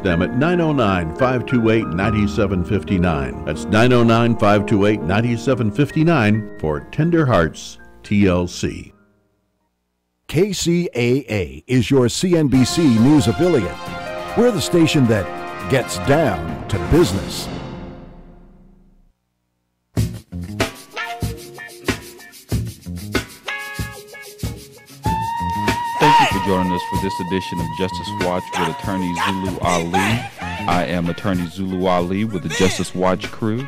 them at 909-528-9759. That's 909-528-9759 for Tender Hearts TLC. KCAA is your CNBC News affiliate. We're the station that gets down to business. Thank you for joining us for this edition of Justice Watch with Attorney Zulu Ali. I am Attorney Zulu Ali with the Justice Watch crew,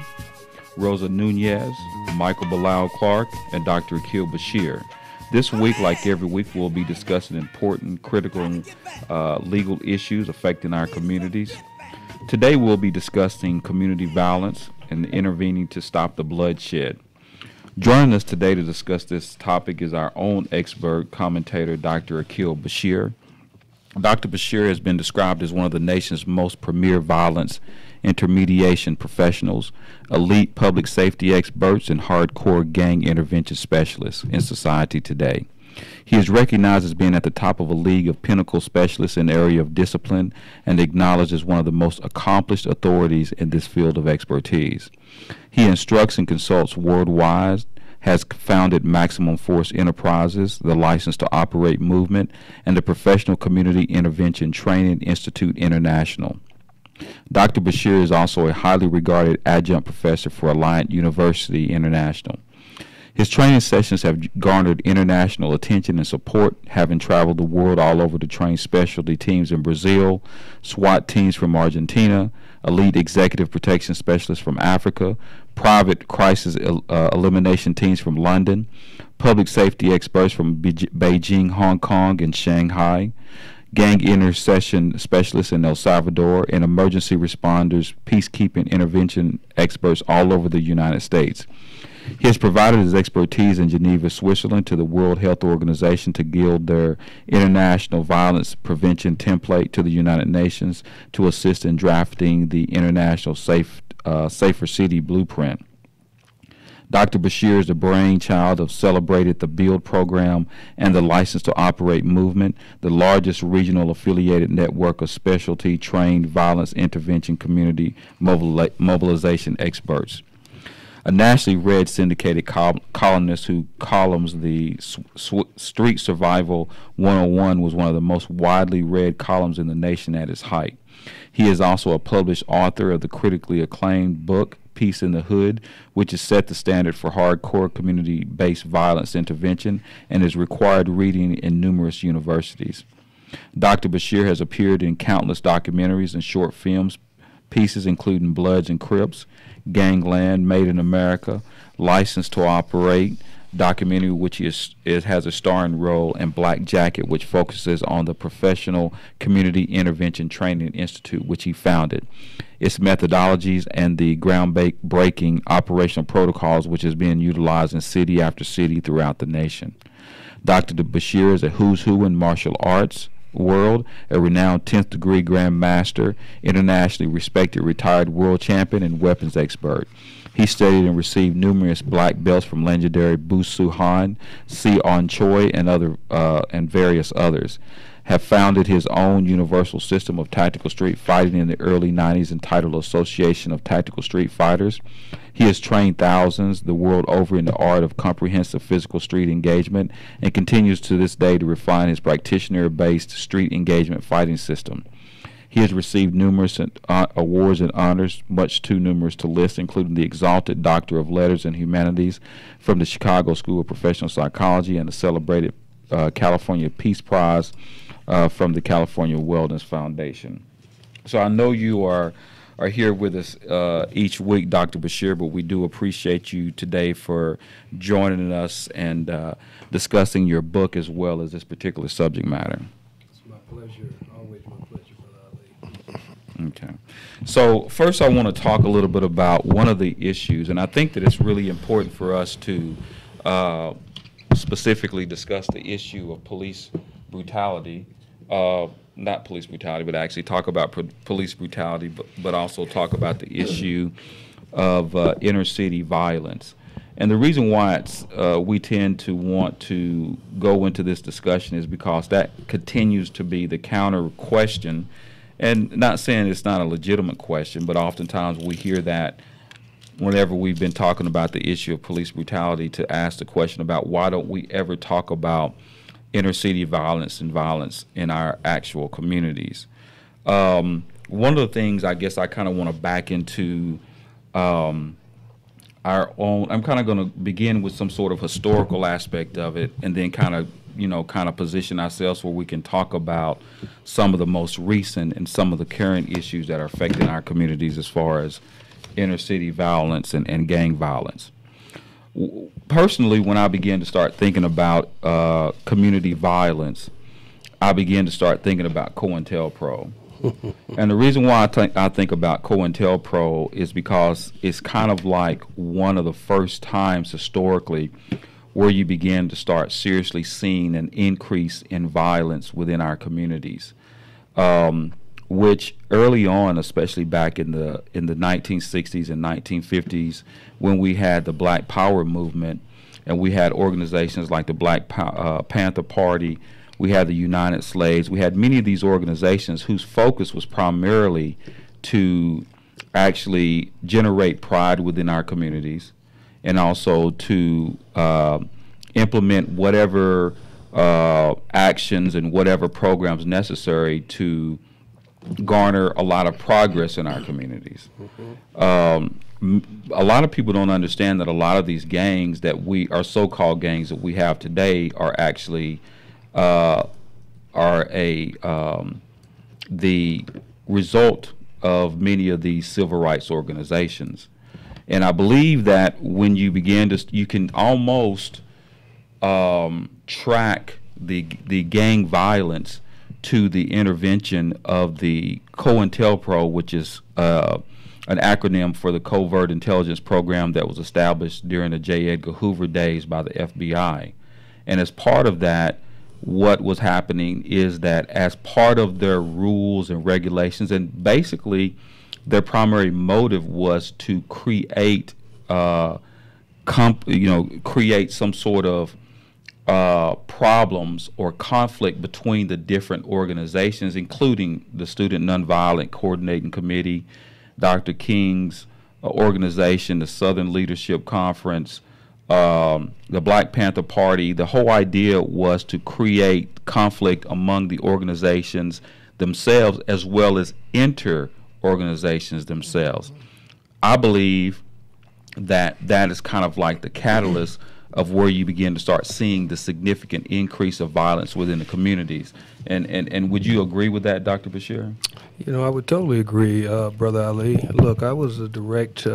Rosa Nunez, Michael Bilal Clark, and Dr. Akil Bashir. This week, like every week, we'll be discussing important, critical legal issues affecting our communities. Today, we'll be discussing community violence and intervening to stop the bloodshed. Joining us today to discuss this topic is our own expert commentator, Dr. Akil Bashir. Dr. Bashir has been described as one of the nation's most premier violence intermediation professionals, elite public safety experts, and hardcore gang intervention specialists in society today. He is recognized as being at the top of a league of pinnacle specialists in the area of discipline and acknowledged as one of the most accomplished authorities in this field of expertise. He instructs and consults worldwide, has founded Maximum Force Enterprises, the License to Operate movement, and the Professional Community Intervention Training Institute International. Dr. Bashir is also a highly regarded adjunct professor for Alliant University International. His training sessions have garnered international attention and support, having traveled the world all over to train specialty teams in Brazil, SWAT teams from Argentina, elite executive protection specialists from Africa, private crisis elimination teams from London, public safety experts from Beijing, Hong Kong, and Shanghai, gang intercession specialists in El Salvador, and emergency responders, peacekeeping intervention experts all over the United States. He has provided his expertise in Geneva, Switzerland, to the World Health Organization to gild their international violence prevention template to the United Nations to assist in drafting the International Safer City Blueprint. Dr. Bashir is the brainchild of Celebrated the Build program and the License to Operate movement, the largest regional affiliated network of specialty trained violence intervention community mobilization experts. A nationally read syndicated columnist who columns the Street Survival 101 was one of the most widely read columns in the nation at its height. He is also a published author of the critically acclaimed book, Peace in the Hood, which has set the standard for hardcore community-based violence intervention and is required reading in numerous universities. Dr. Bashir has appeared in countless documentaries and short films, pieces including Bloods and Crips, Gangland, Made in America, License to Operate, documentary which has a starring role, and Black Jacket, which focuses on the Professional Community Intervention Training Institute, which he founded, its methodologies, and the groundbreaking operational protocols which is being utilized in city after city throughout the nation. Dr. Bashir is a who's who in martial arts world, a renowned 10th degree Grand Master, internationally respected retired world champion, and weapons expert. He studied and received numerous black belts from legendary Bu Su Han, Si On Choi, and various others. Have founded his own universal system of tactical street fighting in the early 90s entitled Association of Tactical Street Fighters. He has trained thousands the world over in the art of comprehensive physical street engagement and continues to this day to refine his practitioner-based street engagement fighting system. He has received numerous awards and honors, much too numerous to list, including the Exalted Doctor of Letters and Humanities from the Chicago School of Professional Psychology and the celebrated California Peace Prize from the California Wellness Foundation. So I know you are here with us each week, Dr. Bashir, but we do appreciate you today for joining us and discussing your book as well as this particular subject matter. It's my pleasure, always my pleasure, Brother Ali. Okay. So first I want to talk a little bit about one of the issues, and I think that it's really important for us to specifically discuss the issue of police brutality. Not police brutality, but actually talk about police brutality, but also talk about the issue of inner city violence. And the reason why we tend to want to go into this discussion is because that continues to be the counter question And not saying it's not a legitimate question, but oftentimes we hear that whenever we've been talking about the issue of police brutality, to ask the question about why don't we ever talk about inner city violence and violence in our actual communities. One of the things I guess I kind of want to back into our own, I'm kind of going to begin with some sort of historical aspect of it, and then kind of position ourselves where we can talk about some of the most recent and some of the current issues that are affecting our communities as far as inner city violence and gang violence. Personally, when I began to start thinking about community violence, I began to start thinking about COINTELPRO. And the reason why I think about COINTELPRO is because it's kind of like one of the first times historically where you begin to start seriously seeing an increase in violence within our communities, which early on, especially back in the 1960s and 1950s, when we had the Black Power movement and we had organizations like the Black Panther Party, we had the United Slaves, we had many of these organizations whose focus was primarily to actually generate pride within our communities and also to implement whatever actions and whatever programs necessary to garner a lot of progress in our communities. A lot of people don't understand that a lot of these gangs that we are so-called gangs that we have today are actually the result of many of these civil rights organizations. And I believe that when you begin to, you can almost track the gang violence to the intervention of the COINTELPRO, which is an acronym for the Covert Intelligence Program that was established during the J. Edgar Hoover days by the FBI. And as part of that, what was happening is that as part of their rules and regulations, and basically their primary motive was to create, create some sort of problems or conflict between the different organizations, including the Student Nonviolent Coordinating Committee, Dr. King's organization, the Southern Leadership Conference, the Black Panther Party. The whole idea was to create conflict among the organizations themselves as well as inter-organizations themselves. I believe that that is kind of like the catalyst of where you begin to start seeing the significant increase of violence within the communities. And would you agree with that, Dr. Bashir? You know, I would totally agree, Brother Ali. Look, I was a direct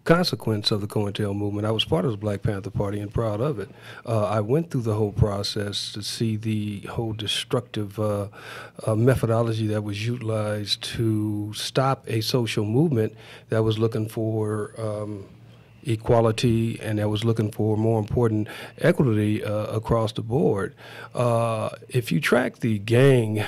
consequence of the COINTEL movement. I was part of the Black Panther Party and proud of it. I went through the whole process to see the whole destructive methodology that was utilized to stop a social movement that was looking for equality and that was looking for, more important, equity across the board. If you track the gang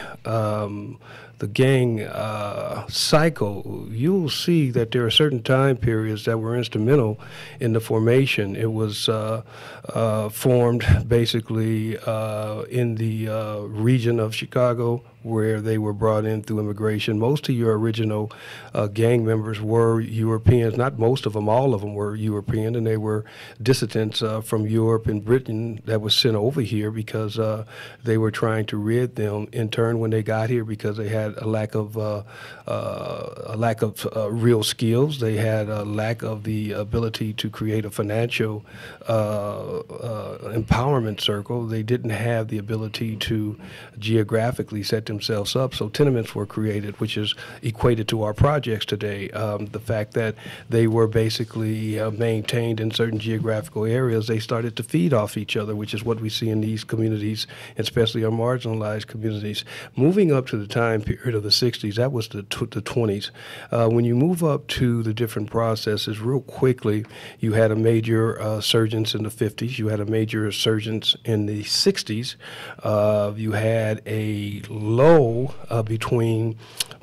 cycle, you'll see that there are certain time periods that were instrumental in the formation. It was formed basically in the region of Chicago, where they were brought in through immigration. Most of your original gang members were Europeans. Not most of them, all of them were European, and they were dissidents from Europe and Britain that was sent over here because they were trying to rid them in turn when they got here because they had a lack of real skills. They had a lack of the ability to create a financial empowerment circle. They didn't have the ability to geographically set themselves up. So tenements were created, which is equated to our projects today. The fact that they were basically maintained in certain geographical areas, they started to feed off each other, which is what we see in these communities, especially our marginalized communities. Moving up to the time period of the 60s, that was the 20s. When you move up to the different processes, real quickly, you had a major surgence in the 50s. You had a major surgence in the 60s. You had a low between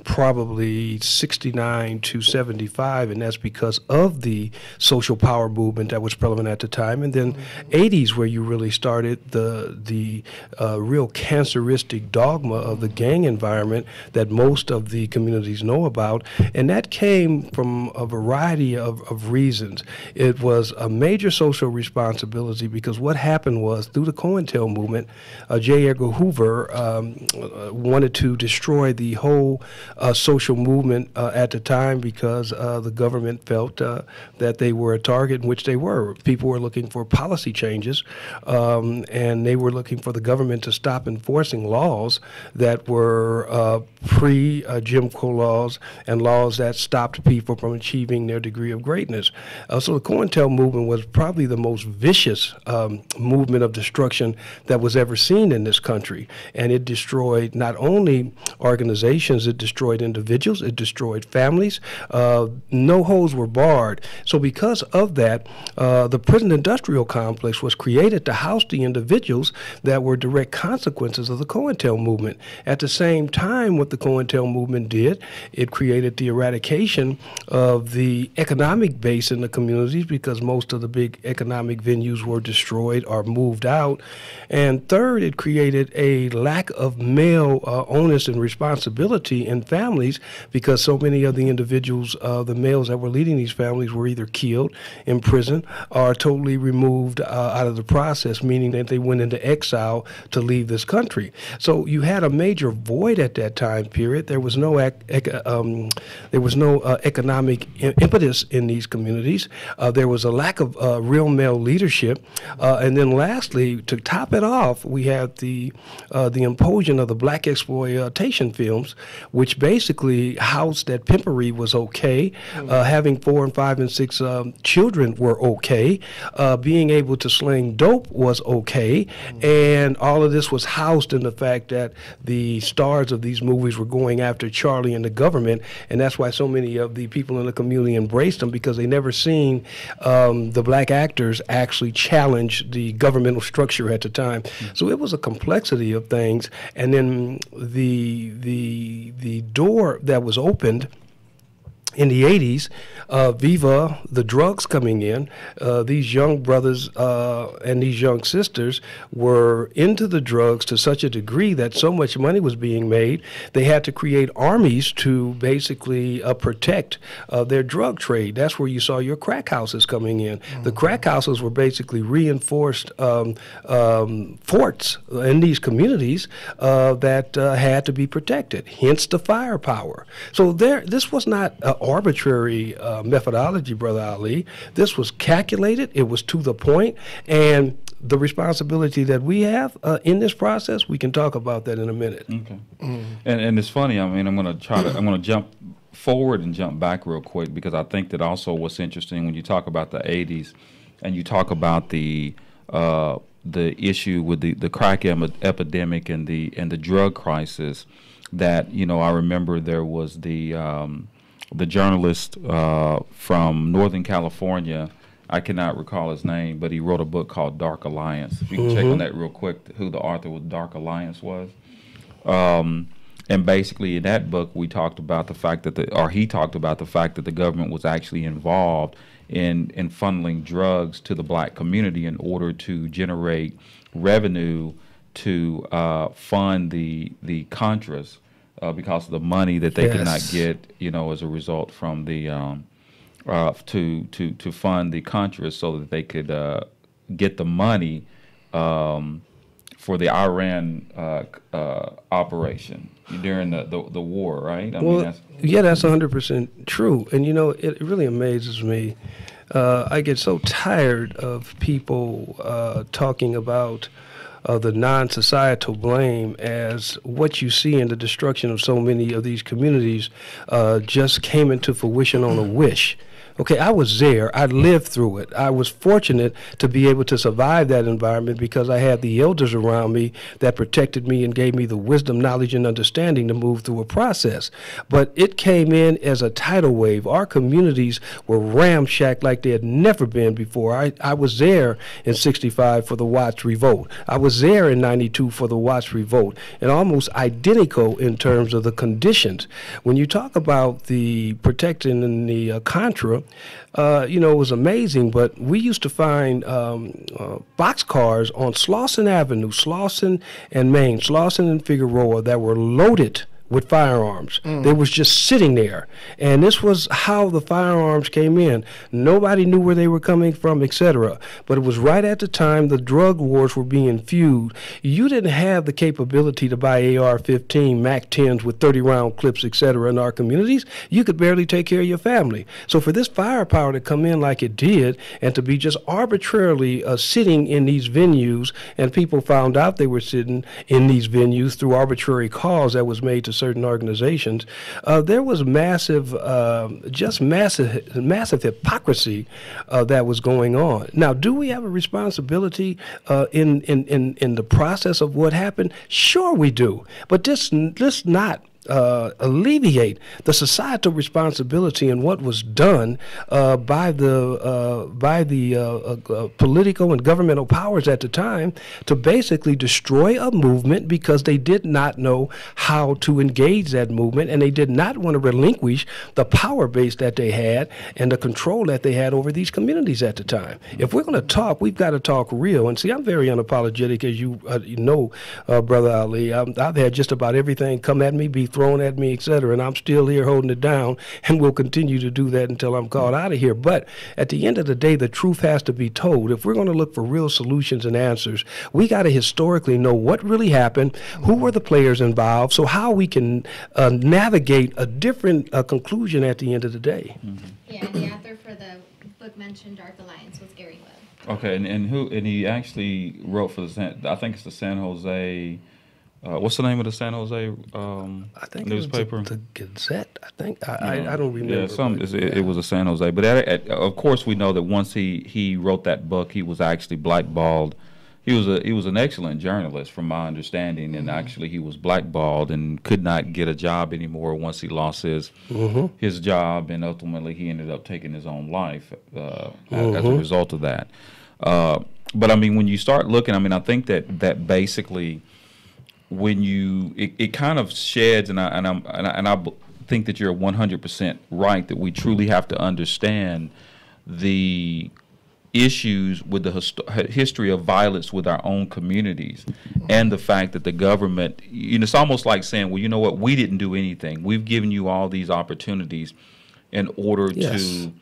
probably 69 to 75, and that's because of the social power movement that was prevalent at the time. And then 80s, where you really started the real canceristic dogma of the gang environment that most of the communities know about, and that came from a variety of reasons. It was a major social responsibility because what happened was, through the COINTEL movement, J. Edgar Hoover wanted to destroy the whole social movement at the time because the government felt that they were a target, in which they were. People were looking for policy changes, and they were looking for the government to stop enforcing laws that were pre-Jim Crow laws and laws that stopped people from achieving their degree of greatness. So the COINTEL movement was probably the most vicious movement of destruction that was ever seen in this country. And it destroyed not only organizations, it destroyed individuals, it destroyed families. No holds were barred. So because of that, the prison industrial complex was created to house the individuals that were direct consequences of the COINTEL movement. At the same time, what the COINTEL movement did, it created the eradication of the economic base in the communities because most of the big economic venues were destroyed or moved out. And third, it created a lack of male onus and responsibility in families because so many of the individuals, the males that were leading these families, were either killed, imprisoned, or totally removed out of the process, meaning that they went into exile to leave this country. So you had a major void at that time period. There was no economic impetus in these communities. There was a lack of real male leadership, and then lastly, to top it off, we had the implosion of the black exploitation films, which basically housed that pimpery was okay, having 4 and 5 and 6 children were okay, being able to sling dope was okay, and all of this was housed in the fact that the stars of these movies were going after Charlie and the government, and that's why so many of the people in the community embraced them, because they never seen the black actors actually challenge the governmental structure at the time. So it was a complexity of things, and then the door that was opened in the 80s, viva the drugs coming in, these young brothers and these young sisters were into the drugs to such a degree that so much money was being made, they had to create armies to basically protect their drug trade. That's where you saw your crack houses coming in. The crack houses were basically reinforced forts in these communities that had to be protected, hence the firepower. So this was not arbitrary methodology, Brother Ali. This was calculated, it was to the point, and the responsibility that we have in this process, we can talk about that in a minute. Okay. And it's funny, I mean, I'm going to jump forward and jump back real quick, because I think that also what's interesting when you talk about the 80s and you talk about the issue with the crack epidemic and the drug crisis, that, you know, I remember there was the journalist from Northern California, I cannot recall his name, but he wrote a book called Dark Alliance. If you can check on that real quick, who the author with Dark Alliance was. And basically in that book, we talked about the fact that he talked about the fact that the government was actually involved in funneling drugs to the black community in order to generate revenue to fund the Contras. Because of the money that they could not get, you know, as a result from the to fund the Contras, so that they could get the money for the Iran operation during the war, right? I mean, that's 100% true. And you know, it really amazes me. I get so tired of people talking about the non-societal blame as what you see in the destruction of so many of these communities just came into fruition on a wish. Okay, I was there. I lived through it. I was fortunate to be able to survive that environment because I had the elders around me that protected me and gave me the wisdom, knowledge, and understanding to move through a process. But it came in as a tidal wave. Our communities were ramshacked like they had never been before. I was there in 65 for the Watts Revolt. I was there in 92 for the Watts Revolt, and almost identical in terms of the conditions. When you talk about the protecting and the Contra, it was amazing, but we used to find boxcars on Slauson Avenue, Slauson and Main, Slauson and Figueroa that were loaded with firearms. They was just sitting there. And this was how the firearms came in. Nobody knew where they were coming from, etc. But it was right at the time the drug wars were being fueled. You didn't have the capability to buy AR-15, MAC-10s with 30-round clips, etc. in our communities. You could barely take care of your family. So for this firepower to come in like it did and to be just arbitrarily sitting in these venues, and people found out they were sitting in these venues through arbitrary calls that was made to certain organizations, there was massive hypocrisy that was going on. Now, do we have a responsibility in the process of what happened? Sure we do, but let's not alleviate the societal responsibility and what was done by the political and governmental powers at the time to basically destroy a movement because they did not know how to engage that movement, and they did not want to relinquish the power base that they had and the control that they had over these communities at the time. If we're going to talk, we've got to talk real. And see, I'm very unapologetic, as you know, Brother Ali. I've had just about everything come at me, be thrown at me, etc., and I'm still here holding it down, and will continue to do that until I'm called out of here. But at the end of the day, the truth has to be told. If we're going to look for real solutions and answers, we got to historically know what really happened, who were the players involved, so how we can navigate a different conclusion at the end of the day. Yeah, and the author for the book mentioned Dark Alliance was Gary Webb. Okay, and he actually wrote for I think it's the San Jose. What's the name of the San Jose I think newspaper? It was the Gazette. I think I don't remember. Yeah, it was a San Jose. But of course, we know that once he wrote that book, he was actually blackballed. He was an excellent journalist, from my understanding, and actually he was blackballed and could not get a job anymore once he lost his job, and ultimately he ended up taking his own life as a result of that. But I mean, when you start looking, I mean, I think that basically, when it kind of sheds, and I think that you're 100% right, that we truly have to understand the issues with the history of violence with our own communities, and the fact that the government, it's almost like saying, well, you know what, we didn't do anything. We've given you all these opportunities in order to,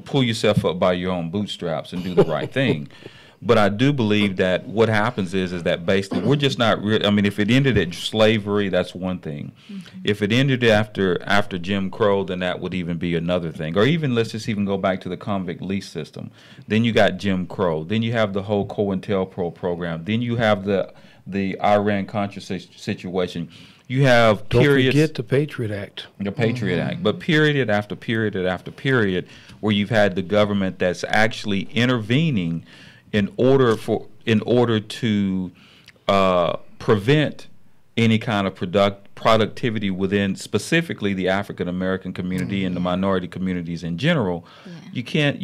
pull yourself up by your own bootstraps and do the right thing. But I do believe that what happens is that basically we're just not real. I mean, if it ended at slavery, that's one thing. If it ended after Jim Crow, then that would even be another thing. Or even, let's just even go back to the convict lease system. Then you got Jim Crow. Then you have the whole COINTELPRO program. Then you have the Iran-Contra situation. You have periods. Don't forget the Patriot Act. The Patriot Act. But period after period after period where you've had the government that's actually intervening in order to prevent any kind of productivity within specifically the African American community and the minority communities in general. You can't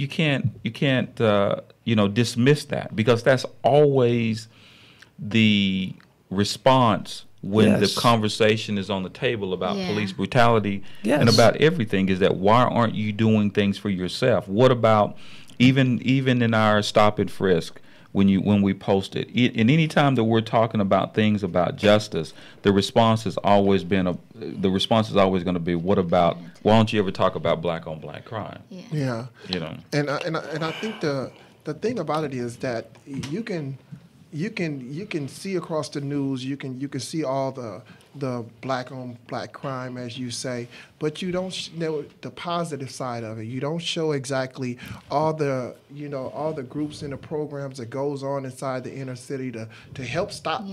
dismiss that, because that's always the response when the conversation is on the table about police brutality and about everything, is that why aren't you doing things for yourself? What about even in our stop and frisk, when we post it, and any time that we're talking about things about justice, the response has always been going to be, what about, why don't you ever talk about black on black crime? And I think the thing about it is that you can you can see across the news, you can see all the black on black crime, as you say, but you don't know the positive side of it. You don't show exactly all the groups and the programs that goes on inside the inner city to help stop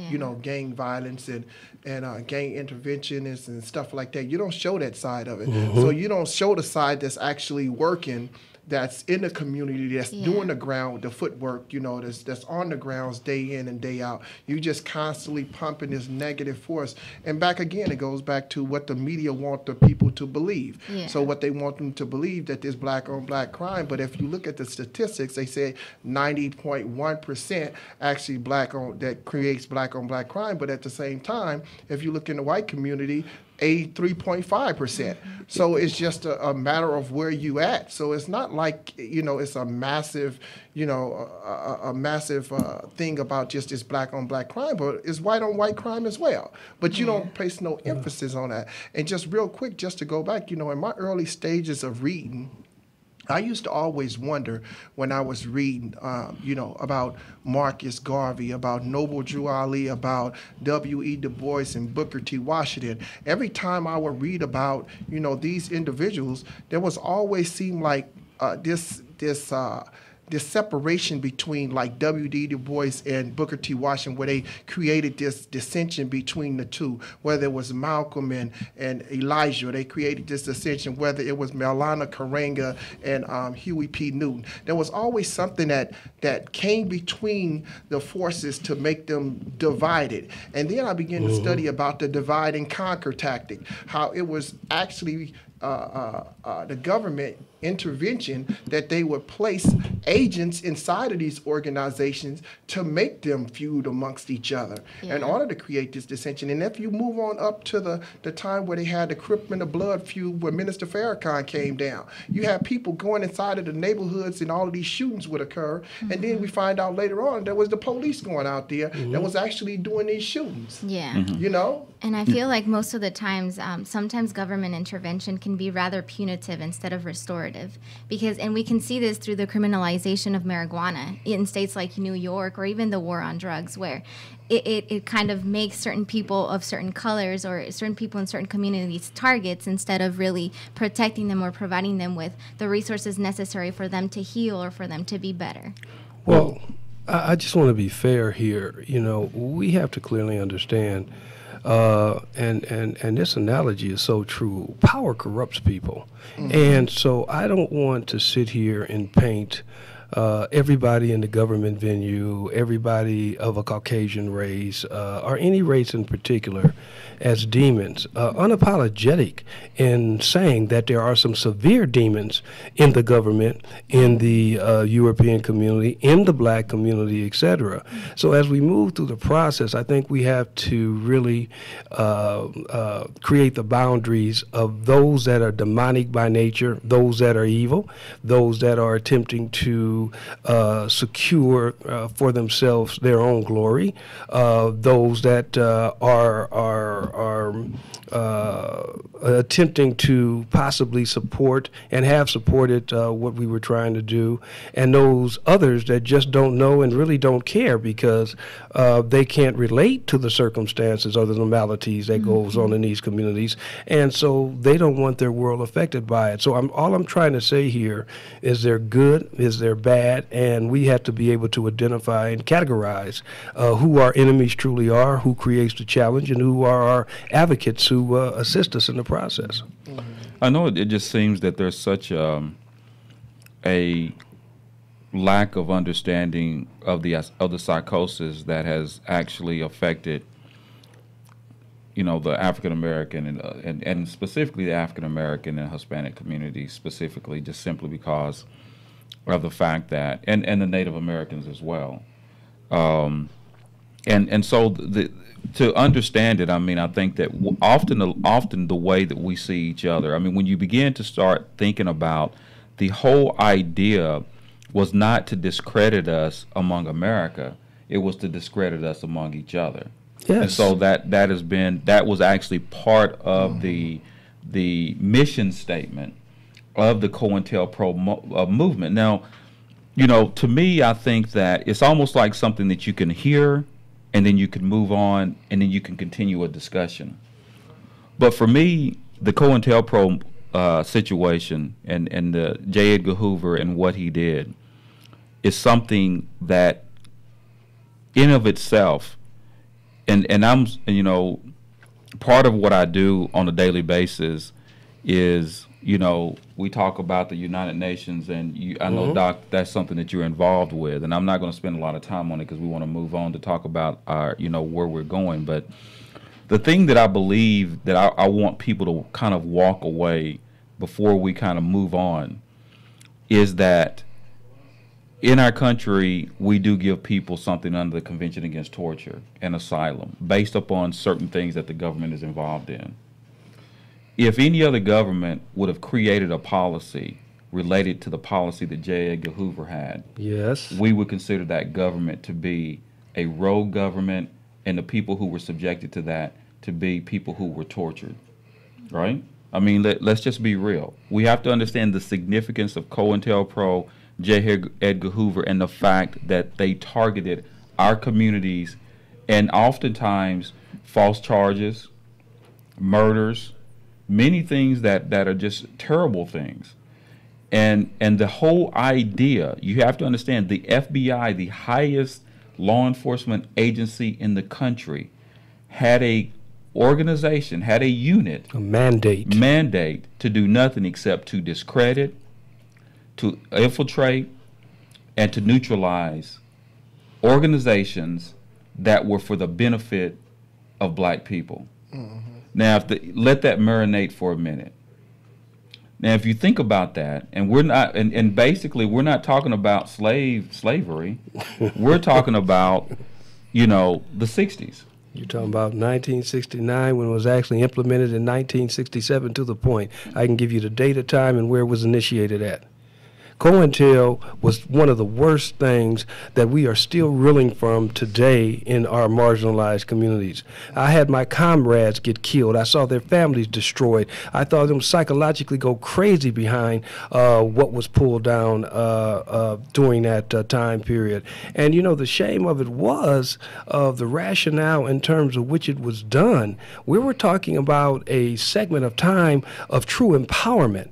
gang violence and gang interventionists and stuff like that. You don't show that side of it. So you don't show the side that's actually working, that's in the community, that's doing the footwork, that's on the grounds day in and day out. You just constantly pumping this negative force. And back again, it goes back to what the media want the people to believe. Yeah. So what they want them to believe, that there's black on black crime. But if you look at the statistics, they say 90.1% actually that creates black on black crime. But at the same time, if you look in the white community, 83.5%. So it's just a matter of where you at. So it's not like, it's a massive, a massive thing about just this black on black crime, but it's white on white crime as well. But you don't place no emphasis on that. And just real quick, just to go back, in my early stages of reading, I used to always wonder when I was reading, about Marcus Garvey, about Noble Drew Ali, about W.E. Du Bois and Booker T. Washington. Every time I would read about, these individuals, there was always seemed like this separation between like W.D. Du Bois and Booker T. Washington, where they created this dissension between the two, whether it was Malcolm and Elijah, they created this dissension, whether it was Maulana Karenga and Huey P. Newton. There was always something that came between the forces to make them divided. And then I began to study about the divide and conquer tactic, how it was actually the government intervention that they would place agents inside of these organizations to make them feud amongst each other in order to create this dissension. And if you move on up to the time where they had the Crip and the Blood feud, where Minister Farrakhan came down, you have people going inside of the neighborhoods and all of these shootings would occur. And then we find out later on there was the police going out there that was actually doing these shootings. And I feel like most of the times, sometimes government intervention can be rather punitive instead of restorative. And we can see this through the criminalization of marijuana in states like New York, or even the war on drugs, where it kind of makes certain people of certain colors or certain people in certain communities targets, instead of really protecting them or providing them with the resources necessary for them to heal or for them to be better. Well, I just want to be fair here. We have to clearly understand, and this analogy is so true, power corrupts people. And so I don't want to sit here and paint everybody in the government venue, everybody of a Caucasian race, or any race in particular, as demons, unapologetic in saying that there are some severe demons in the government, in the European community, in the black community, etc. So as we move through the process, I think we have to really create the boundaries of those that are demonic by nature, those that are evil, those that are attempting to secure for themselves their own glory, those that are attempting to possibly support and have supported what we were trying to do, and those others that just don't know and really don't care because they can't relate to the circumstances or the normalities that goes on in these communities, and so they don't want their world affected by it. So all I'm trying to say here is they're good, is they're bad, and we have to be able to identify and categorize who our enemies truly are, who creates the challenge, and who are our advocates who assist us in the process. I know it just seems that there's such a lack of understanding of the psychosis that has actually affected, the African American and specifically the African American and Hispanic communities specifically, just simply because of the fact that and the Native Americans as well, and so to understand it, I think that often the way that we see each other, when you begin to start thinking about the whole idea was not to discredit us among America, it was to discredit us among each other. Yes. And so that was actually part of the mission statement of the COINTELPRO movement. Now, to me, I think that it's almost like something that you can hear and then you can move on and then you can continue a discussion. But for me, the COINTELPRO situation and the J. Edgar Hoover and what he did is something that in of itself, and I'm, part of what I do on a daily basis is, we talk about the United Nations, and I know, Doc, that's something that you're involved with, and I'm not going to spend a lot of time on it because we want to move on to talk about our, where we're going. But the thing that I believe that I want people to kind of walk away before we kind of move on is that in our country, we do give people something under the Convention Against Torture and Asylum based upon certain things that the government is involved in. If any other government would have created a policy related to the policy that J. Edgar Hoover had, yes, we would consider that government to be a rogue government and the people who were subjected to that to be people who were tortured, right? I mean, let's just be real. We have to understand the significance of COINTELPRO, J. Edgar Hoover, and the fact that they targeted our communities and oftentimes false charges, murders, many things that are just terrible things. And the whole idea, you have to understand, the FBI, the highest law enforcement agency in the country, had a organization, had a unit, a mandate to do nothing except to discredit, to infiltrate, and to neutralize organizations that were for the benefit of black people. Now, let that marinate for a minute. Now, if you think about that, and we're not, and basically we're not talking about slavery, we're talking about, the 60s. You're talking about 1969 when it was actually implemented in 1967 to the point. I can give you the date, of time, and where it was initiated at. COINTEL was one of the worst things that we are still reeling from today in our marginalized communities. I had my comrades get killed. I saw their families destroyed. I saw them psychologically go crazy behind what was pulled down during that time period. And, the shame of it was the rationale in terms of which it was done. We were talking about a segment of time of true empowerment.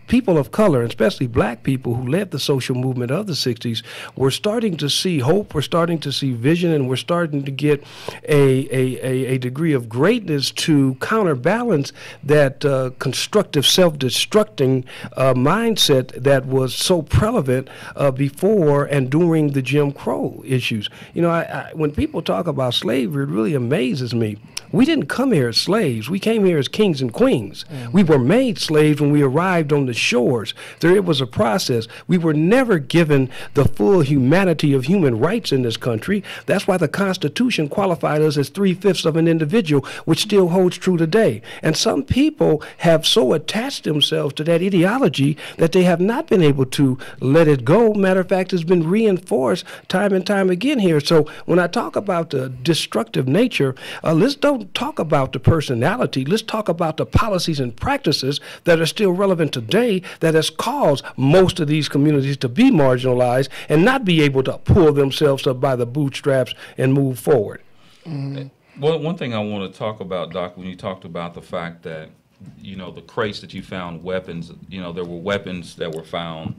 People of color, especially black people who led the social movement of the 60s, were starting to see hope, we're starting to see vision, and we're starting to get a degree of greatness to counterbalance that constructive, self-destructing mindset that was so prevalent before and during the Jim Crow issues. When people talk about slavery, it really amazes me. We didn't come here as slaves. We came here as kings and queens. We were made slaves when we arrived on the shores. It was a process. We were never given the full humanity of human rights in this country. That's why the Constitution qualified us as 3/5 of an individual, which still holds true today. And some people have so attached themselves to that ideology that they have not been able to let it go. Matter of fact, it's been reinforced time and time again here. So when I talk about the destructive nature, let's don't talk about the personality. Let's talk about the policies and practices that are still relevant today that has caused most of these communities to be marginalized and not be able to pull themselves up by the bootstraps and move forward. Well, one thing I want to talk about, Doc, when you talked about the fact that, the crates that you found weapons, there were weapons that were found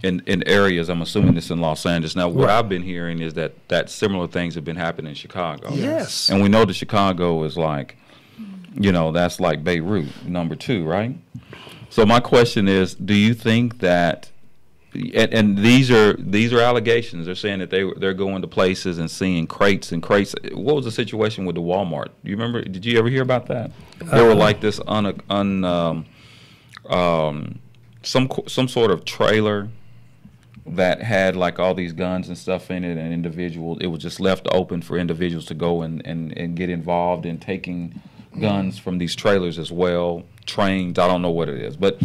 in areas, I'm assuming this in Los Angeles. Now, what I've been hearing is that similar things have been happening in Chicago. Yes. And we know that Chicago is like, that's like Beirut, #2, right? So my question is, do you think that, and these are allegations, they're saying that they're going to places and seeing crates and crates. What was the situation with the Walmart? Do you remember? Did you ever hear about that? They were like this some sort of trailer that had like all these guns and stuff in it, and it was just left open for individuals to go and get involved in taking guns from these trailers as well, trains, I don't know what it is. But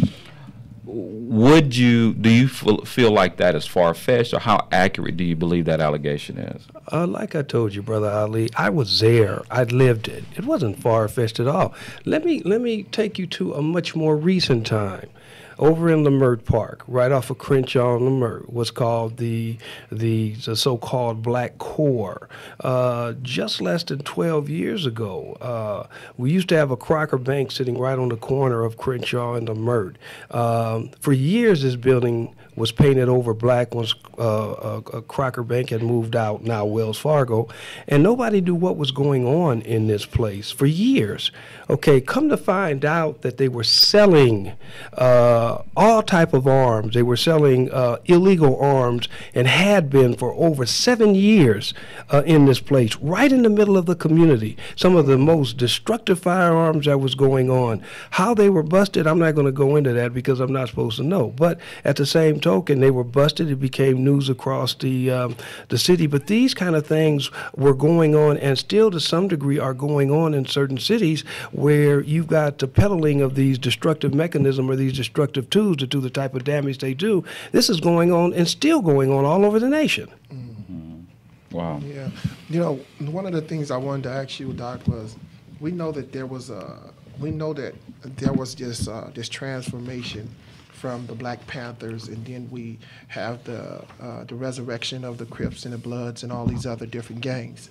do you feel like that is far-fetched, or how accurate do you believe that allegation is? Like I told you, Brother Ali, I was there. I lived it. It wasn't far-fetched at all. Let me take you to a much more recent time. over in Lamert Park, right off of Crenshaw and Lamert, was called the so-called Black Core. Just less than 12 years ago, we used to have a Crocker Bank sitting right on the corner of Crenshaw and Lamert. For years, this building was painted over black once Crocker Bank had moved out, now Wells Fargo, and nobody knew what was going on in this place for years. Okay, come to find out that they were selling all type of arms. They were selling illegal arms and had been for over 7 years in this place, right in the middle of the community. Some of the most destructive firearms that was going on. How they were busted, I'm not going to go into that because I'm not supposed to know. But at the same token, they were busted. It became news across the city. But these kind of things were going on, and still to some degree are going on in certain cities where you've got the peddling of these destructive mechanisms or these destructive tools to do the type of damage they do. This is going on and still going on all over the nation. Mm-hmm. Wow. Yeah. You know, one of the things I wanted to ask you, Doc, was we know that there was this transformation from the Black Panthers, and then we have the resurrection of the Crips and the Bloods and all these other different gangs.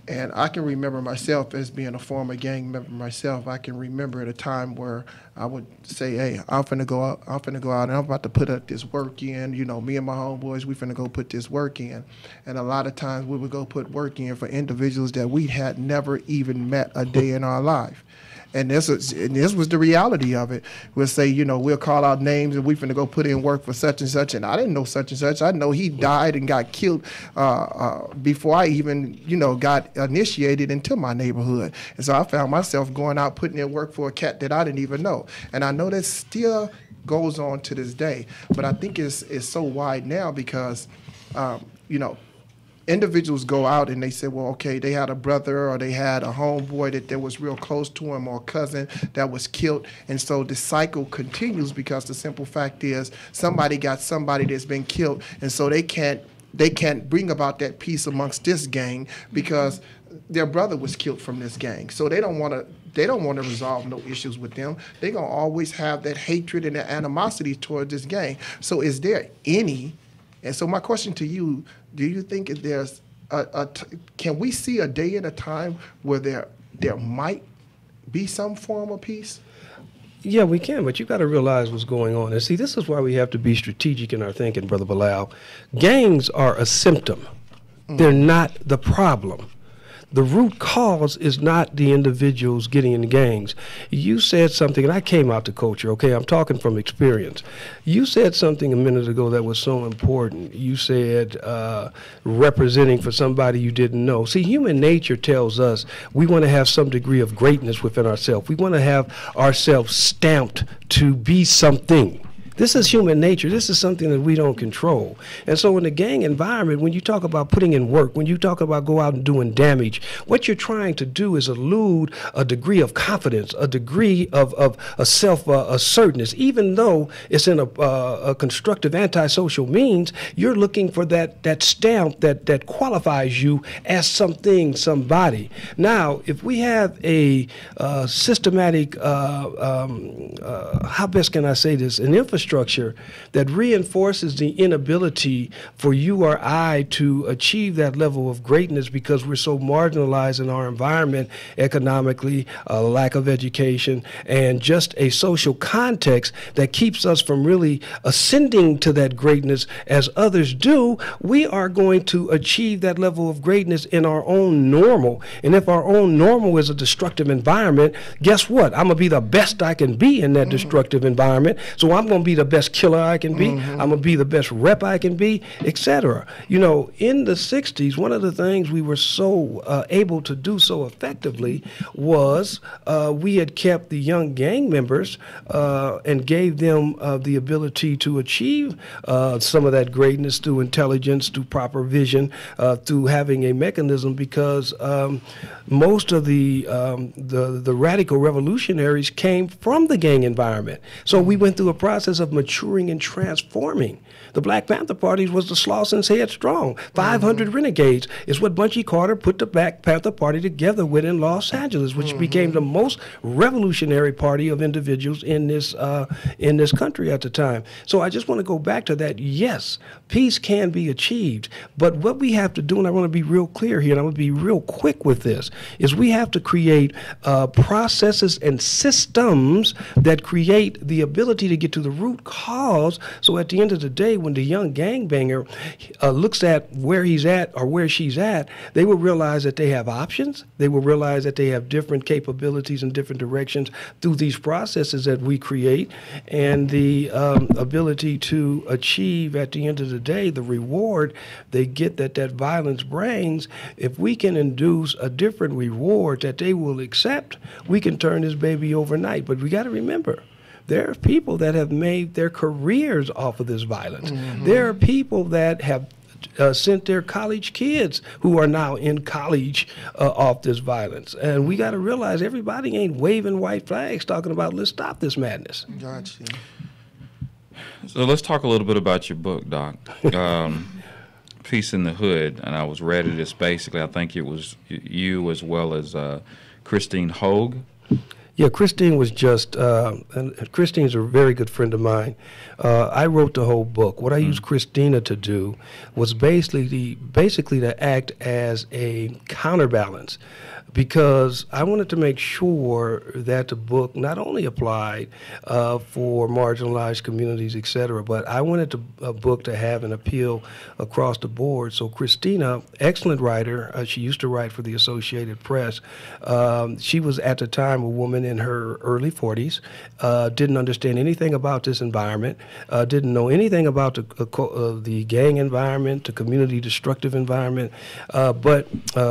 And I can remember myself as being a former gang member myself. I can remember at a time where I would say, hey, I'm finna go out and I'm about to put up this work in. You know, me and my homeboys, we finna go put this work in. And a lot of times we would go put work in for individuals that we had never even met a day in our life. And this was the reality of it. We'll say, you know, we'll call out names and we finna go put in work for such and such. And I didn't know such and such. I know he died and got killed before I even, you know, got initiated into my neighborhood. And so I found myself going out putting in work for a cat that I didn't even know. And I know that still goes on to this day. But I think it's so wide now because, you know, individuals go out and they say, well, okay, they had a brother or they had a homeboy that was real close to him or a cousin that was killed. And so the cycle continues because the simple fact is somebody got somebody that's been killed. And so they can't bring about that peace amongst this gang because their brother was killed from this gang. So they don't want to resolve no issues with them. They're going to always have that hatred and that animosity towards this gang. So is there any, and so my question to you, do you think there's can we see a day and a time where there might be some form of peace? Yeah, we can, but you got to realize what's going on. And see, this is why we have to be strategic in our thinking, Brother Bilal. Gangs are a symptom. They're not the problem. The root cause is not the individuals getting in gangs. You said something, and I came out to culture, okay? I'm talking from experience. You said something a minute ago that was so important. You said representing for somebody you didn't know. See, human nature tells us we want to have some degree of greatness within ourselves. We want to have ourselves stamped to be something. This is human nature. This is something that we don't control. And so in the gang environment, when you talk about putting in work, when you talk about go out and doing damage, what you're trying to do is elude a degree of confidence, a degree of a self-assertness. Even though it's in a constructive antisocial means, you're looking for that stamp that qualifies you as something, somebody. Now, if we have a systematic, how best can I say this, an infrastructure that reinforces the inability for you or I to achieve that level of greatness because we're so marginalized in our environment economically, a lack of education, and just a social context that keeps us from really ascending to that greatness as others do, we are going to achieve that level of greatness in our own normal. And if our own normal is a destructive environment, guess what? I'm going to be the best I can be in that destructive environment. So I'm going to be the best killer I can be. I'm going to be the best rep I can be, etc. You know, in the 60s, one of the things we were so able to do so effectively was we had kept the young gang members and gave them the ability to achieve some of that greatness through intelligence, through proper vision, through having a mechanism because most of the radical revolutionaries came from the gang environment. So we went through a process of of maturing and transforming. The Black Panther Party was the Slauson's Headstrong. 500 Renegades is what Bunchy Carter put the Black Panther Party together with in Los Angeles, which became the most revolutionary party of individuals in this country at the time. So I just want to go back to that. Yes, peace can be achieved, but what we have to do, and I want to be real clear here, and I'm going to be real quick with this, is we have to create processes and systems that create the ability to get to the root cause. So at the end of the day, when the young gangbanger looks at where he's at or where she's at, they will realize that they have options. They will realize that they have different capabilities in different directions through these processes that we create, and the ability to achieve at the end of the day the reward they get that violence brings. If we can induce a different reward that they will accept, we can turn this baby overnight. But we got to remember, there are people that have made their careers off of this violence. There are people that have sent their college kids who are now in college off this violence. And we got to realize everybody ain't waving white flags talking about let's stop this madness. Gotcha. So let's talk a little bit about your book, Doc. Peace in the Hood, and I was read it as basically, I think it was you as well as Christine Hogue. Yeah, Christine was just, and Christine's a very good friend of mine. I wrote the whole book. What I used Christina to do was basically to act as a counterbalance, because I wanted to make sure that the book not only applied for marginalized communities, et cetera, but I wanted a book to have an appeal across the board. So Christina, excellent writer, she used to write for the Associated Press. She was at the time a woman in her early 40s, didn't understand anything about this environment, didn't know anything about the gang environment, the community destructive environment, but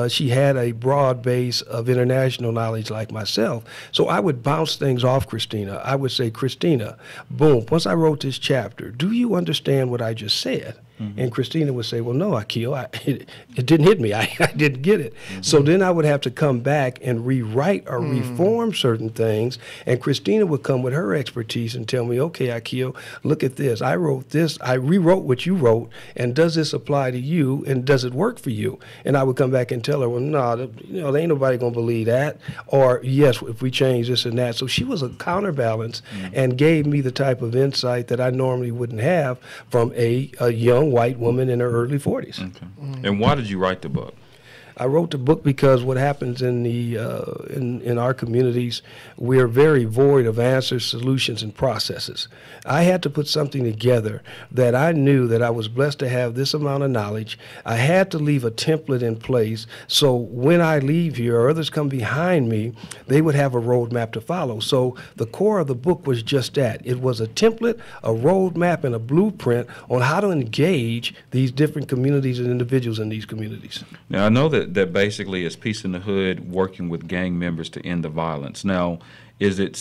she had a broad base of international knowledge like myself. So I would bounce things off Christina. I would say, Christina, boom, once I wrote this chapter, do you understand what I just said? And Christina would say, well, no, Akil, it didn't hit me. I didn't get it. So then I would have to come back and rewrite or reform certain things. And Christina would come with her expertise and tell me, okay, Akil, look at this. I wrote this. I rewrote what you wrote. And does this apply to you? And does it work for you? And I would come back and tell her, well, no, there ain't nobody going to believe that. Or, yes, if we change this and that. So she was a counterbalance and gave me the type of insight that I normally wouldn't have from a young white woman in her early 40s. Okay. And why did you write the book? I wrote the book because what happens in our communities, we are very void of answers, solutions, and processes. I had to put something together that I knew that I was blessed to have this amount of knowledge. I had to leave a template in place so when I leave here or others come behind me, they would have a roadmap to follow. So the core of the book was just that. It was a template, a roadmap, and a blueprint on how to engage these different communities and individuals in these communities. Now, I know that basically is Peace in the Hood working with gang members to end the violence. Now, is it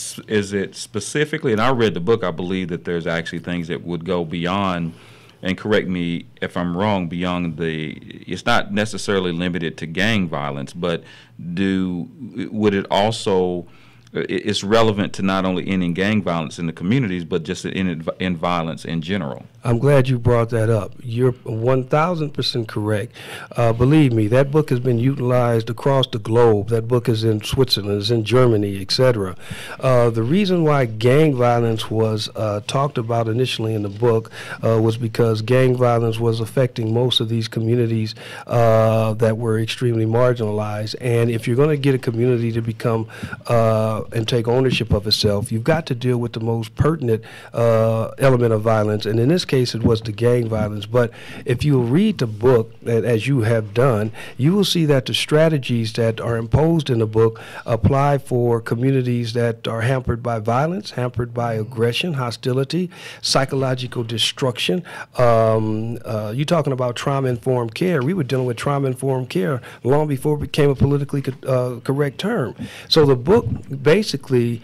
specifically, and I read the book, I believe that there's actually things that would go beyond, and correct me if I'm wrong, beyond it's not necessarily limited to gang violence, but would it also, it's relevant to not only ending gang violence in the communities, but just in violence in general? I'm glad you brought that up. You're 1,000% correct. Believe me, that book has been utilized across the globe. That book is in Switzerland, is in Germany, etc. The reason why gang violence was talked about initially in the book was because gang violence was affecting most of these communities that were extremely marginalized. And if you're going to get a community to become and take ownership of itself, you've got to deal with the most pertinent element of violence. And in this case, it was the gang violence. But if you read the book, as you have done, you will see that the strategies that are imposed in the book apply for communities that are hampered by violence, hampered by aggression, hostility, psychological destruction. You're talking about trauma-informed care. We were dealing with trauma-informed care long before it became a politically correct term. So the book basically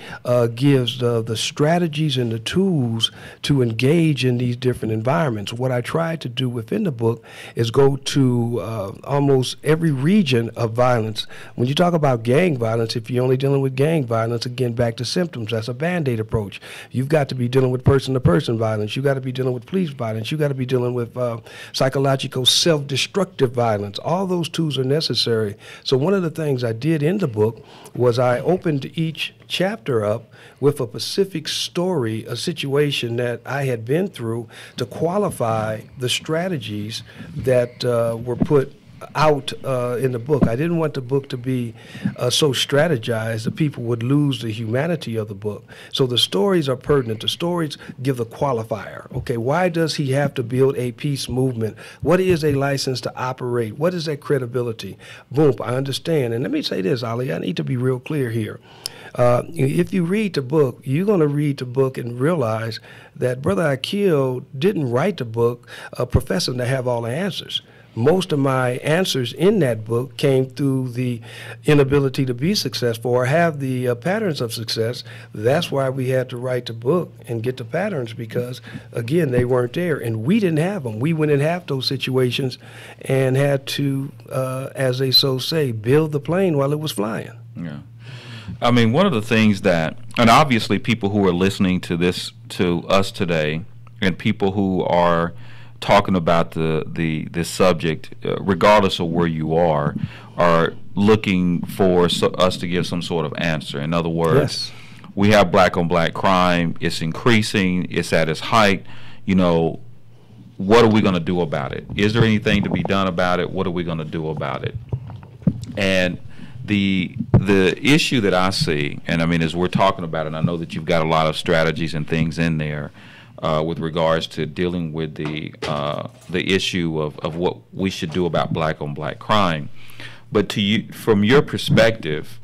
gives the strategies and the tools to engage in these different environments. What I tried to do within the book is go to almost every region of violence. When you talk about gang violence, if you're only dealing with gang violence, again, back to symptoms, that's a Band-Aid approach. You've got to be dealing with person-to-person violence. You've got to be dealing with police violence. You've got to be dealing with psychological self-destructive violence. All those tools are necessary. So one of the things I did in the book was I opened each chapter up with a specific story, a situation that I had been through to qualify the strategies that were put out in the book. I didn't want the book to be so strategized that people would lose the humanity of the book. So the stories are pertinent. The stories give the qualifier. Okay, why does he have to build a peace movement? What is a license to operate? What is that credibility? Boom, I understand. And let me say this, Ali, I need to be real clear here. If you read the book, you're going to read the book and realize that Brother Akil didn't write the book professing to have all the answers. Most of my answers in that book came through the inability to be successful or have the patterns of success. That's why we had to write the book and get the patterns because, again, they weren't there. And we didn't have them. We wouldn't have those situations and had to, as they so say, build the plane while it was flying. Yeah. I mean, one of the things that, and obviously people who are listening to this, to us today, and people who are talking about this subject, regardless of where you are looking for us to give some sort of answer. In other words, we have black-on-black crime. It's increasing. It's at its height. You know, what are we going to do about it? Is there anything to be done about it? What are we going to do about it? And the issue that I see, and I mean, as we're talking about it, I know that you've got a lot of strategies and things in there with regards to dealing with the issue of what we should do about black-on-black crime. But to you, from your perspective,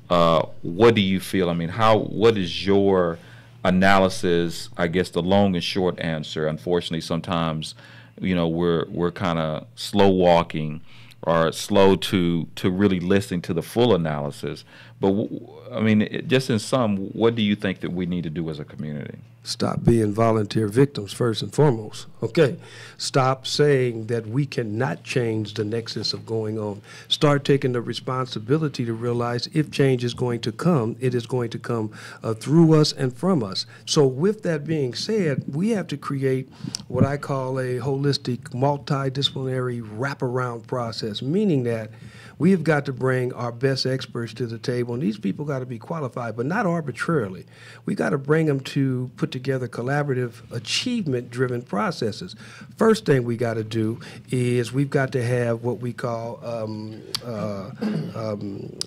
what do you feel? I mean, what is your analysis? I guess the long and short answer. Unfortunately, sometimes, you know, we're kind of slow walking or slow to really listening to the full analysis. But I mean, just in sum, what do you think that we need to do as a community? Stop being volunteer victims first and foremost. Okay. Stop saying that we cannot change the nexus of going on. Start taking the responsibility to realize if change is going to come, it is going to come through us and from us. So with that being said, we have to create what I call a holistic, multidisciplinary wraparound process, meaning that we have got to bring our best experts to the table, and these people got to be qualified, but not arbitrarily. We got to bring them to put together collaborative, achievement-driven processes. First thing we got to do is we've got to have what we call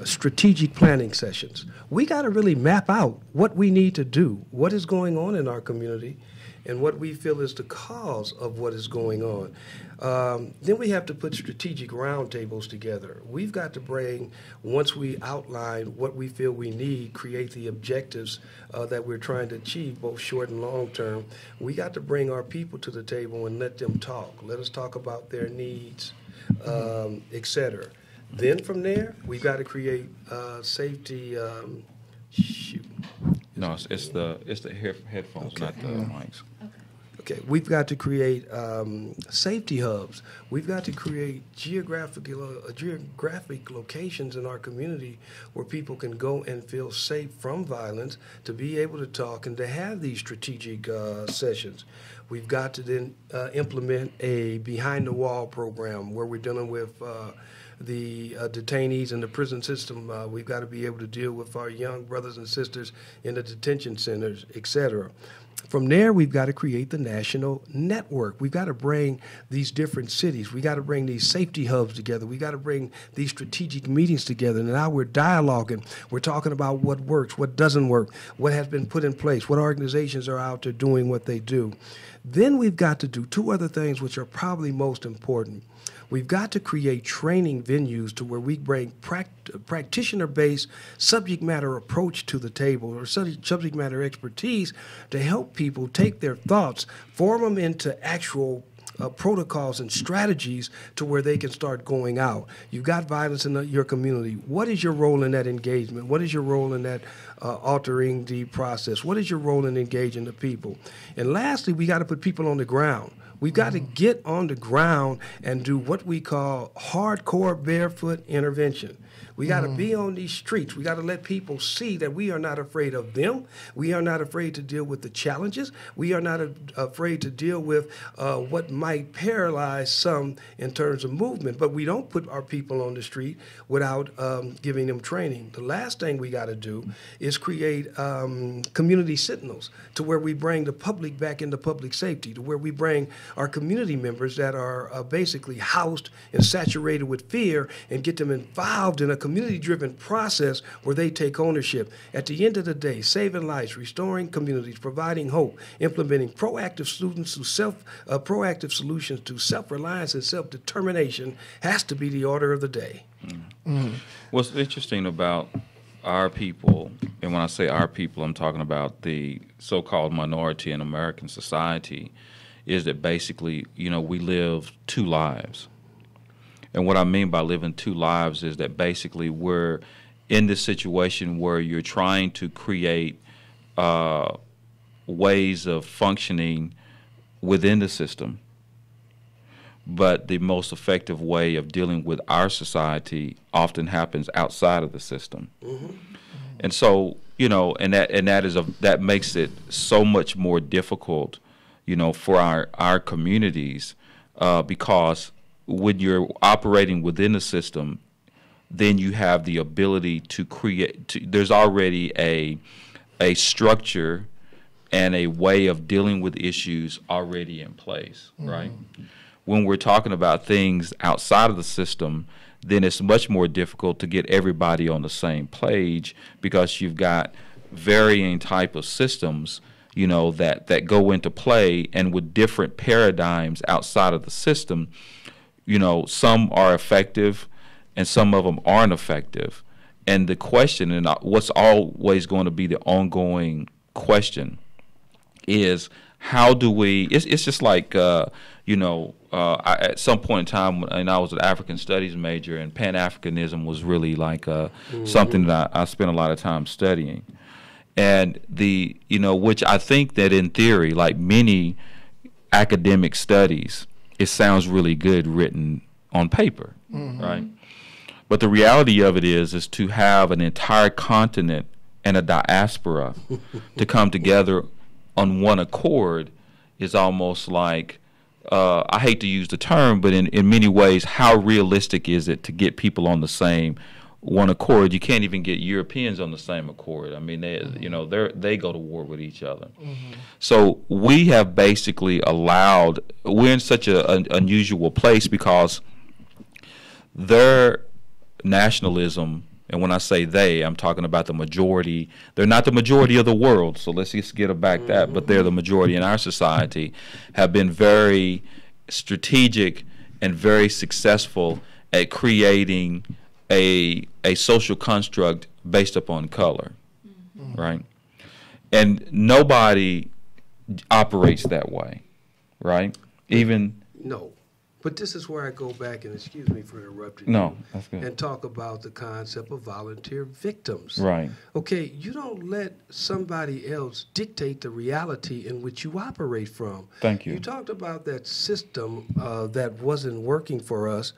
strategic planning sessions. We got to really map out what we need to do, what is going on in our community, and what we feel is the cause of what is going on. Then we have to put strategic roundtables together. We've got to bring, once we outline what we feel we need, create the objectives that we're trying to achieve, both short and long term. We got to bring our people to the table and let them talk. Let us talk about their needs, et cetera. Then from there, we've got to create safety. No, it's the headphones, okay. Not the mics. Okay, we've got to create safety hubs. We've got to create geographic locations in our community where people can go and feel safe from violence, to be able to talk and to have these strategic sessions. We've got to then implement a behind-the-wall program where we're dealing with the detainees in the prison system. We've got to be able to deal with our young brothers and sisters in the detention centers, et cetera. From there, we've got to create the national network. We've got to bring these different cities. We've got to bring these safety hubs together. We've got to bring these strategic meetings together. And now we're dialoguing. We're talking about what works, what doesn't work, what has been put in place, what organizations are out there doing what they do. Then we've got to do two other things which are probably most important. We've got to create training venues to where we bring practitioner-based subject matter approach to the table, or subject matter expertise, to help people take their thoughts, form them into actual protocols and strategies to where they can start going out. You've got violence in your community. What is your role in that engagement? What is your role in that altering the process? What is your role in engaging the people? And lastly, we got to put people on the ground. We've got to get on the ground and do what we call hardcore barefoot intervention. We got to be on these streets. We got to let people see that we are not afraid of them. We are not afraid to deal with the challenges. We are not afraid to deal with what might paralyze some in terms of movement. But we don't put our people on the street without giving them training. The last thing we got to do is create community sentinels to where we bring the public back into public safety, to where we bring our community members that are basically housed and saturated with fear and get them involved in a community-driven process where they take ownership. At the end of the day, saving lives, restoring communities, providing hope, implementing proactive proactive solutions to self-reliance and self-determination has to be the order of the day. What's interesting about our people, and when I say our people, I'm talking about the so-called minority in American society, is that basically, we live two lives. And what I mean by living two lives is that basically we're in this situation where you're trying to create ways of functioning within the system, but the most effective way of dealing with our society often happens outside of the system. And so, that makes it so much more difficult, for our communities, because when you're operating within the system, then you have the ability to create. There's already a structure and a way of dealing with issues already in place, right? When we're talking about things outside of the system, then it's much more difficult to get everybody on the same page because you've got varying type of systems, that go into play, and with different paradigms outside of the system. Some are effective and some of them aren't effective. And the question, and what's always going to be the ongoing question, is how do we, it's just like, at some point in time, and I was an African studies major, and Pan-Africanism was really like something that I spent a lot of time studying. And which I think that in theory, like many academic studies, it sounds really good written on paper, right? But the reality of it is to have an entire continent and a diaspora to come together on one accord is almost like, I hate to use the term, but in many ways, how realistic is it to get people on the same one accord? You can't even get Europeans on the same accord. I mean, they go to war with each other. So we have basically we're in such an unusual place because their nationalism, and when I say they, I'm talking about the majority. They're not the majority of the world, so let's just get back that, but they're the majority in our society, have been very strategic and very successful at creating a social construct based upon color, right? And nobody operates that way, right? No. But this is where I go back, and excuse me for interrupting No, that's good. and talk about the concept of volunteer victims. Right. Okay, you don't let somebody else dictate the reality in which you operate from. Thank you. You talked about that system that wasn't working for us.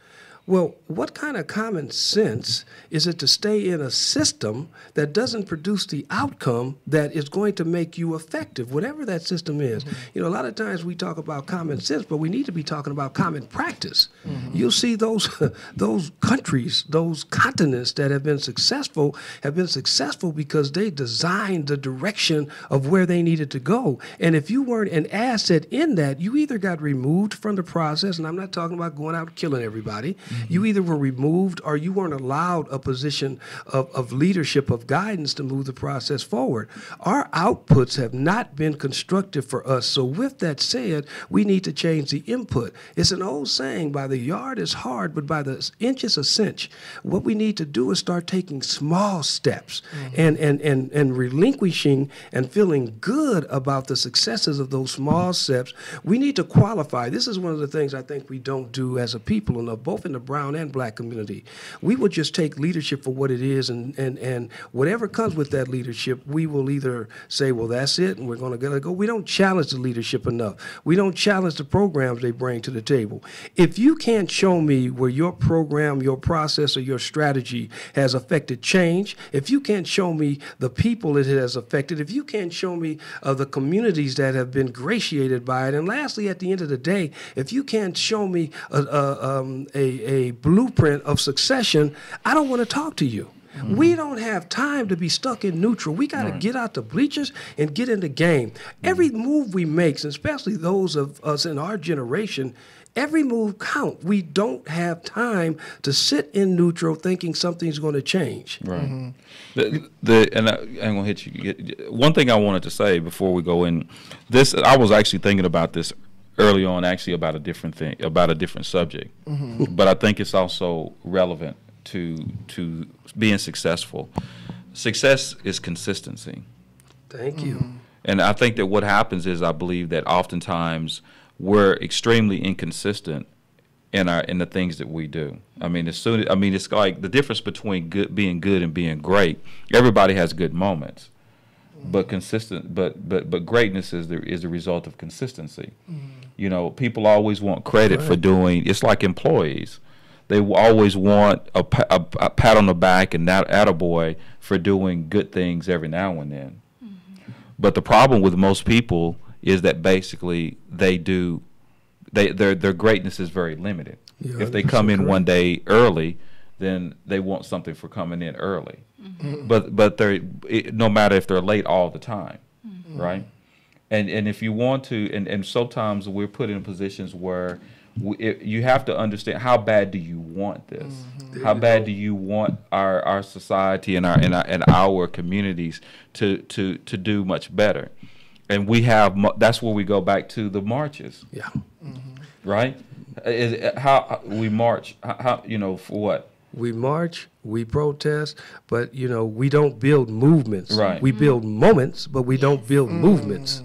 Well, what kind of common sense is it to stay in a system that doesn't produce the outcome that is going to make you effective, whatever that system is? A lot of times we talk about common sense, but we need to be talking about common practice. You'll see those countries, those continents that have been successful because they designed the direction of where they needed to go. And if you weren't an asset in that, you either got removed from the process, and I'm not talking about going out and killing everybody. You either were removed or you weren't allowed a position of leadership, of guidance to move the process forward. Our outputs have not been constructive for us. So with that said, we need to change the input. It's an old saying, by the yard is hard, but by the inch is a cinch. What we need to do is start taking small steps and relinquishing and feeling good about the successes of those small steps. We need to qualify. This is one of the things I think we don't do as a people, both in the brown and black community. We will just take leadership for what it is, and whatever comes with that leadership, we will either say, well, that's it, and we're going to go. We don't challenge the leadership enough. We don't challenge the programs they bring to the table. If you can't show me where your program, your process, or your strategy has affected change, if you can't show me the people it has affected, if you can't show me the communities that have been gratiated by it, and lastly, at the end of the day, if you can't show me a blueprint of succession, I don't want to talk to you. Mm-hmm. We don't have time to be stuck in neutral. We got to get out the bleachers and get in the game. Mm-hmm. Every move we make, and especially those of us in our generation, every move counts. We don't have time to sit in neutral thinking something's going to change. Right. Mm-hmm. And I'm going to hit you. One thing I wanted to say before we go in, I was actually thinking about this early on, actually about a different thing, about a different subject. Mm-hmm. But I think it's also relevant to being successful. Success is consistency. Thank you. Mm-hmm. And I think that what happens is, I believe that oftentimes we're extremely inconsistent in the things that we do. I mean, it's like the difference between being good and being great. Everybody has good moments, but greatness is the result of consistency. Mm-hmm. You know, people always want credit for doing. It's like employees. They always want a pat on the back and that attaboy for doing good things every now and then. Mm-hmm. But the problem with most people is that basically their greatness is very limited. Yeah, if they come in one day early, then they want something for coming in early. Mm-hmm. But no matter if they're late all the time, mm-hmm. right? And if you want to, and sometimes we're put in positions where you have to understand, how bad do you want this? Mm-hmm. How bad do you want our society and our communities to do much better? And that's where we go back to the marches. Yeah. Mm-hmm. Right? How we march, for what? We march, we protest, but, we don't build movements. Right. We build moments, but we don't build movements.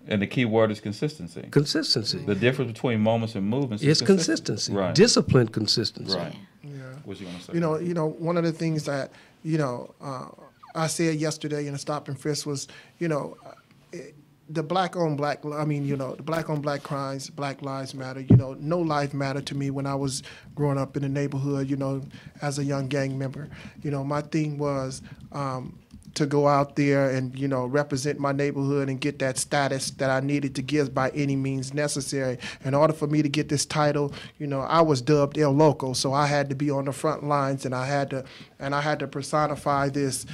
And the key word is consistency. Consistency. The difference between moments and movements is consistency. Right. Disciplined consistency. Right. Yeah. What you want to say? One of the things that, I said yesterday in the Stop and Frisk was, the black on black crimes, Black Lives Matter, no life mattered to me when I was growing up in the neighborhood, as a young gang member. My thing was to go out there and, represent my neighborhood and get that status that I needed to give by any means necessary. In order for me to get this title, I was dubbed El Loco, so I had to be on the front lines, and I had to personify this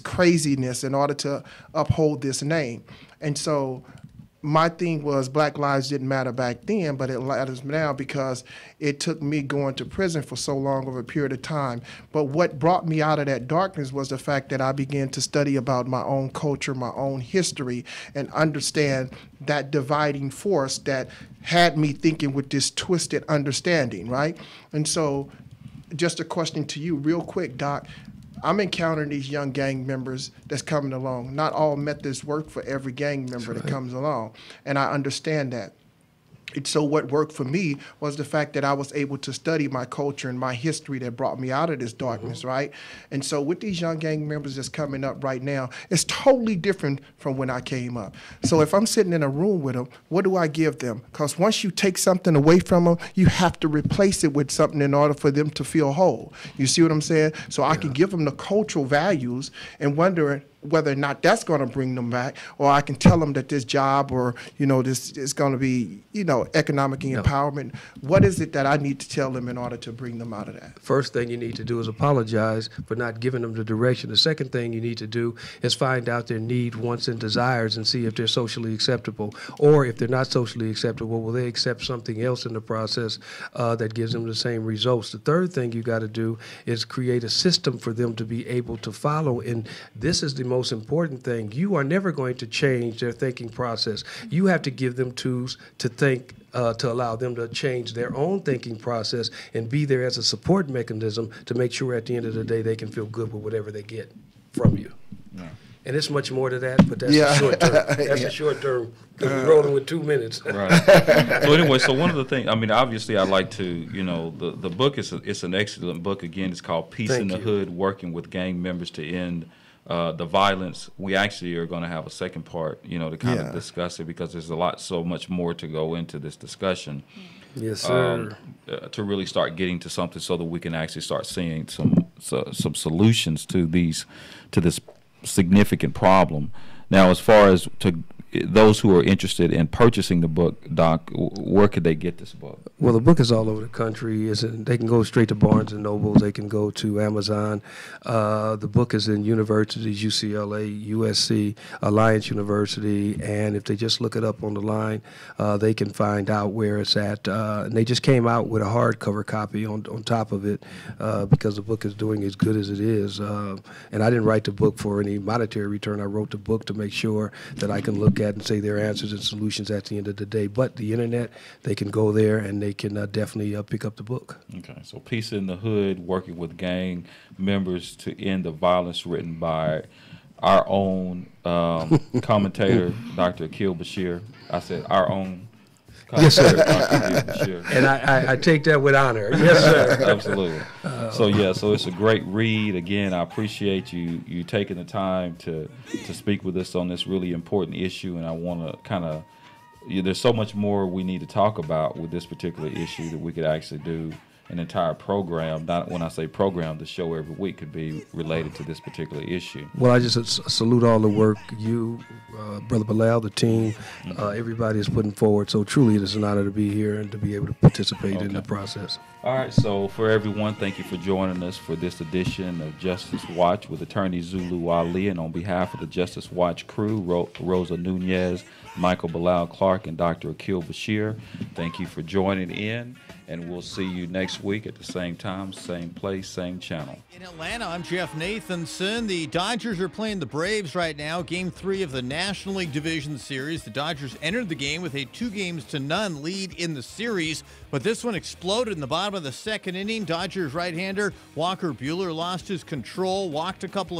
craziness in order to uphold this name. And so my thing was, Black lives didn't matter back then, but it matters now because it took me going to prison for so long of a period of time. But what brought me out of that darkness was the fact that I began to study about my own culture, my own history, and understand that dividing force that had me thinking with this twisted understanding, right? And so just a question to you real quick, Doc. I'm encountering these young gang members that's coming along. Not all methods work for every gang member that comes along, and I understand that. And so what worked for me was the fact that I was able to study my culture and my history that brought me out of this darkness, right? And so with these young gang members that's coming up right now, it's totally different from when I came up. So if I'm sitting in a room with them, what do I give them? Because once you take something away from them, you have to replace it with something in order for them to feel whole. You see what I'm saying? So I can give them the cultural values and wonder whether or not that's going to bring them back, or I can tell them that this job or, this is going to be, economic empowerment. What is it that I need to tell them in order to bring them out of that? First thing you need to do is apologize for not giving them the direction. The second thing you need to do is find out their need, wants, and desires and see if they're socially acceptable. Or if they're not socially acceptable, will they accept something else in the process that gives them the same results? The third thing you got to do is create a system for them to be able to follow. And this is the most important thing. You are never going to change their thinking process. You have to give them tools to think, to allow them to change their own thinking process and be there as a support mechanism to make sure at the end of the day they can feel good with whatever they get from you. Yeah. And it's much more to that, but that's Yeah. a short term. That's a short term. Because we're rolling with 2 minutes. Right. So anyway, so one of the things, I mean, obviously I like to, you know, the book it's an excellent book. Again, it's called Peace in the Hood, Working with Gang Members to End the Violence. We actually are going to have a second part, you know, to kind of discuss it, because there's so much more to go into this discussion. Yes, sir. To really start getting to something so that we can actually start seeing some solutions to this significant problem. Now, as far as to those who are interested in purchasing the book, Doc, where could they get this book? Well, the book is all over the country. They can go straight to Barnes & Noble. They can go to Amazon. The book is in universities, UCLA, USC, Alliance University, and if they just look it up on the line, they can find out where it's at. And they just came out with a hardcover copy on top of it because the book is doing as good as it is. And I didn't write the book for any monetary return. I wrote the book to make sure that I can look at and say there are answers and solutions at the end of the day. But the internet, they can go there and they can definitely pick up the book. Okay, so Peace in the Hood, Working with Gang Members to End the Violence, written by our own commentator, Dr. Akil Bashir. I said our own Yes, sir. Bashir. And I take that with honor. Yes, sir. Absolutely. So it's a great read. Again, I appreciate you taking the time to speak with us on this really important issue, and I want to kind of, there's so much more we need to talk about with this particular issue that we could actually do an entire program. Not when I say program, the show every week could be related to this particular issue. Well, I just salute all the work you, Brother Bilal, the team, everybody is putting forward. So truly it is an honor to be here and to be able to participate in the process. All right, so for everyone, thank you for joining us for this edition of Justice Watch with Attorney Zulu Ali. And on behalf of the Justice Watch crew, Rosa Nunez, Michael Bilal Clark, and Dr. Akil Bashir, thank you for joining in. And we'll see you next week at the same time, same place, same channel. In Atlanta, I'm Jeff Nathanson. The Dodgers are playing the Braves right now, Game 3 of the National League Division Series. The Dodgers entered the game with a 2-0 lead in the series, but this one exploded in the bottom of the second inning. Dodgers right-hander Walker Buehler lost his control, walked a couple of